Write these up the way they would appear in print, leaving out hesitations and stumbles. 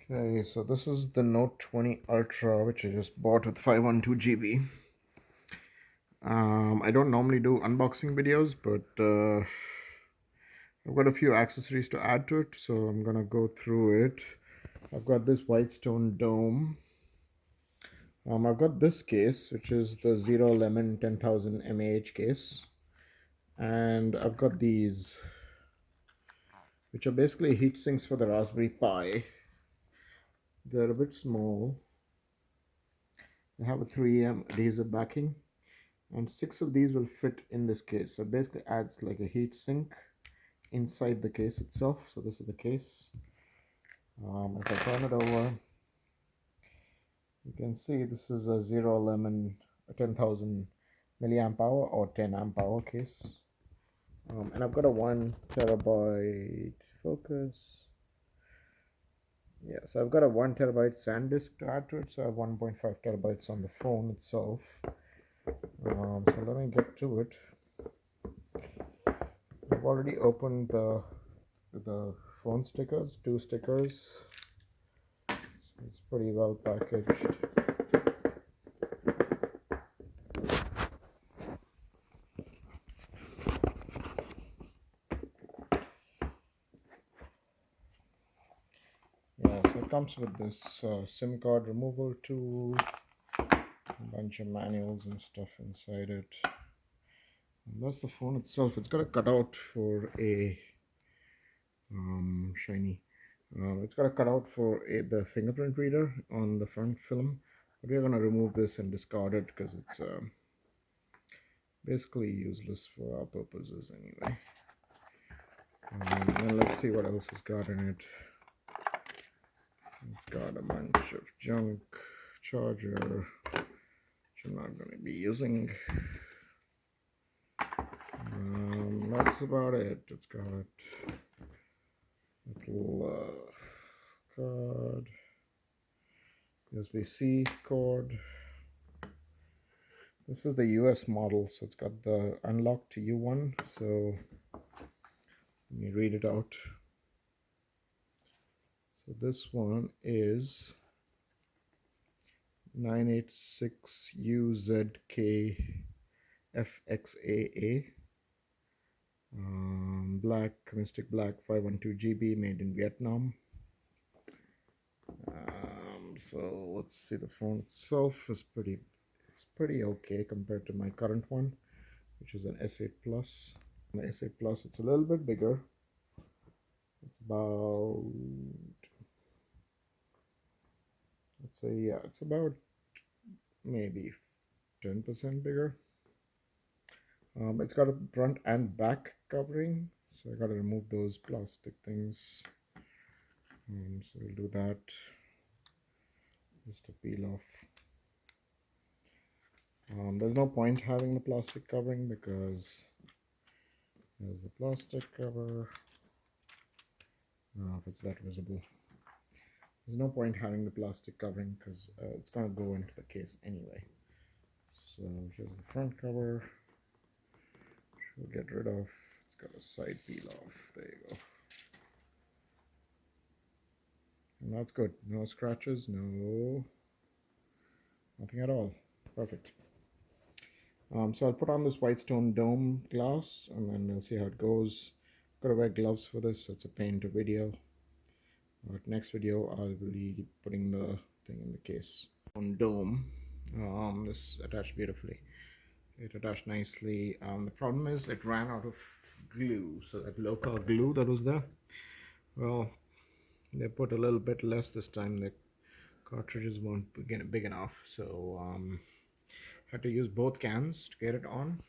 Okay, so this is the Note 20 Ultra, which I just bought with 512 GB. I don't normally do unboxing videos, but I've got a few accessories to add to it, so I'm gonna go through it. I've got this whitestone dome. I've got this case, which is the Zero Lemon 10,000 mAh case, and I've got these, which are basically heat sinks for the Raspberry Pi. They're a bit small. They have a 3M adhesive backing, and 6 of these will fit in this case. So it basically adds like a heat sink inside the case itself. So this is the case. If I turn it over, you can see this is a Zero Lemon 10,000 milliamp hour or 10 amp hour case. And I've got a 1 terabyte focus. Yeah, so I've got a 1 terabyte SanDisk to add to it. So I have 1.5 terabytes on the phone itself. So let me get to it. I've already opened the phone stickers, 2 stickers. So it's pretty well packaged. Yeah, so it comes with this SIM card removal tool, a bunch of manuals and stuff inside it. And that's the phone itself. It's got a cutout for a shiny. It's got a cutout for the fingerprint reader on the front film, but we're gonna remove this and discard it because it's basically useless for our purposes anyway. And let's see what else it's got in it. It's got a bunch of junk, charger, which I'm not going to be using. That's about it. It's got a little card, USB-C cord. This is the US model, so it's got the unlock to U1. So let me read it out. So this one is 986UZKFXAA. Black, Mystic Black, 512 GB, made in Vietnam. So let's see, the phone itself is pretty okay compared to my current one, which is an S8 Plus. The S8 Plus, it's a little bit bigger. It's about, let's say, yeah, it's about maybe 10% bigger. It's got a front and back covering, so I got to remove those plastic things. So we'll do that. Just to peel off. There's no point having the plastic covering because there's the plastic cover. I don't know if it's that visible. There's no point having the plastic covering because it's going to go into the case anyway. So here's the front cover. We'll get rid of. It's got a side peel off. There you go. And that's good. No scratches, nothing at all. Perfect. So I'll put on this whitestone dome glass and then we'll see how it goes. Gotta wear gloves for this, so it's a pain to video. But next video I'll be putting the thing in the case. On dome, this attached beautifully. It attached nicely. The problem is it ran out of glue, so that local glue that was there, well, they put a little bit less this time. The cartridges weren't big enough, so had to use both cans to get it on.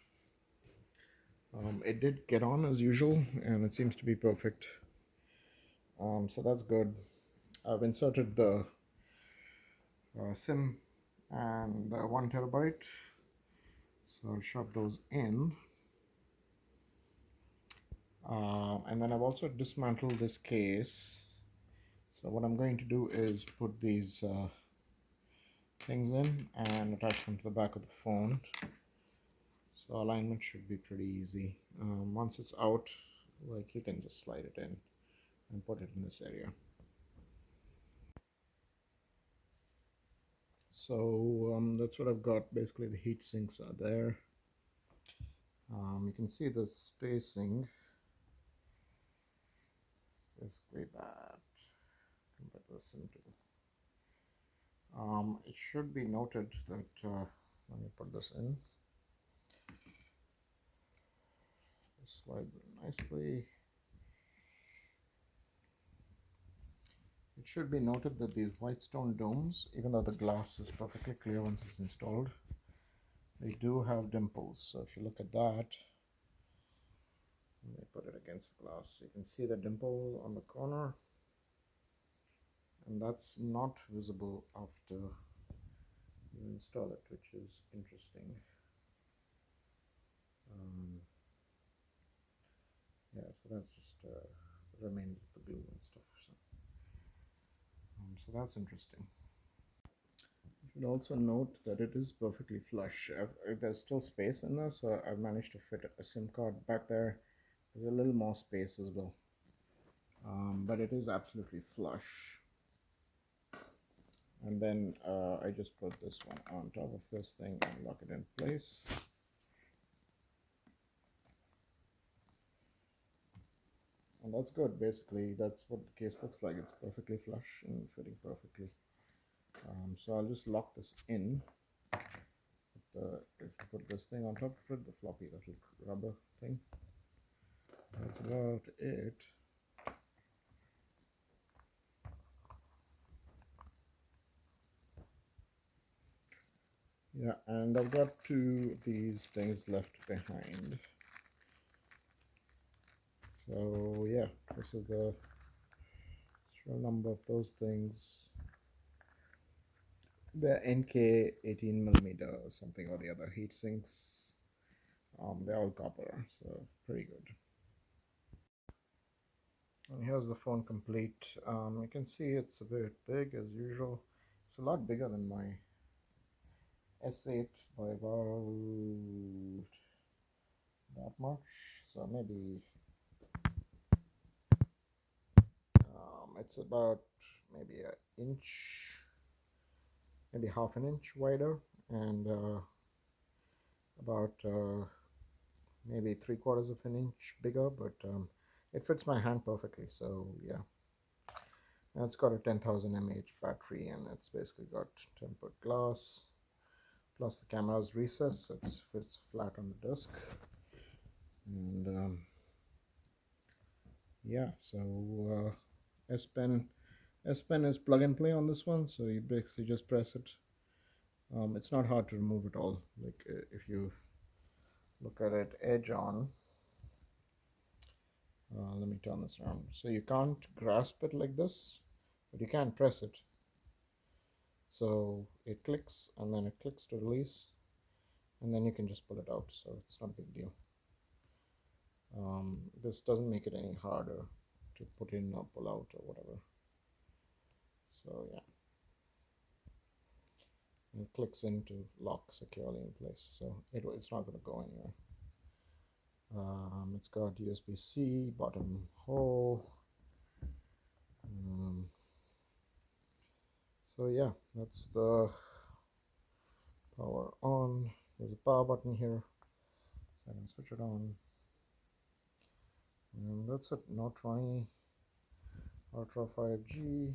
It did get on as usual, and it seems to be perfect. So that's good. I've inserted the SIM and the 1 terabyte, so I'll shove those in. And then I've also dismantled this case. So what I'm going to do is put these things in and attach them to the back of the phone. So alignment should be pretty easy. Once it's out, like, you can just slide it in and put it in this area. So that's what I've got. Basically, the heat sinks are there. You can see the spacing. Basically that. Convert this into. It should be noted that let me put this in. This slides in nicely. It should be noted that these whitestone domes, even though the glass is perfectly clear once it's installed, they do have dimples. So if you look at that, let me put it against the glass. You can see the dimple on the corner, and that's not visible after you install it, which is interesting. Yeah, so that's just remains of the glue and stuff. So that's interesting. You should also note that it is perfectly flush. There's still space in there, so I've managed to fit a SIM card back there. There's a little more space as well, but it is absolutely flush. And then I just put this one on top of this thing and lock it in place. And that's good. Basically, that's what the case looks like. It's perfectly flush and fitting perfectly. So I'll just lock this in. If you put this thing on top of it, the floppy little rubber thing. That's about it. Yeah, and I've got two of these things left behind. So yeah, this is the serial number of those things. They're NK 18mm or something or the other heat sinks. They're all copper, so pretty good. And here's the phone complete. You can see it's a bit big as usual. It's a lot bigger than my S8 by about that much. So maybe it's about maybe an inch, maybe half an inch wider, and about maybe 3/4 of an inch bigger, but it fits my hand perfectly. So yeah, and it's got a 10,000 mAh battery, and it's basically got tempered glass, plus the camera's recessed, so it fits flat on the disc. And yeah, so S Pen is plug and play on this one, so you basically just press it. It's not hard to remove at all. Like if you look at it edge on, let me turn this around. So you can't grasp it like this, but you can press it. So it clicks, and then it clicks to release, and then you can just pull it out. So it's not a big deal. This doesn't make it any harder to put in or pull out or whatever. So yeah, and it clicks in to lock securely in place, so it's not going to go anywhere. It's got USB-C bottom hole. So yeah, that's the power on. There's a power button here, so I can switch it on. And that's it. Not 20 Ultra 5G.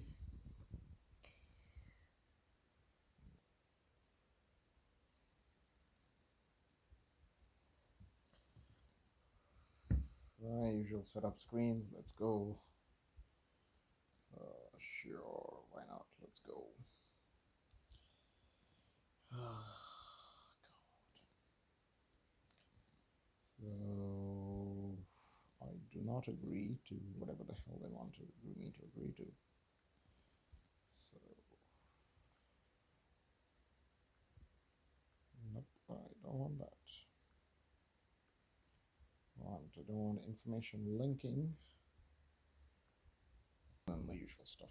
My usual setup screens. Let's go. Sure, why not? Let's go. So I do not agree to whatever the hell they want me to agree to. So nope, I don't want that. I don't want information linking and the usual stuff.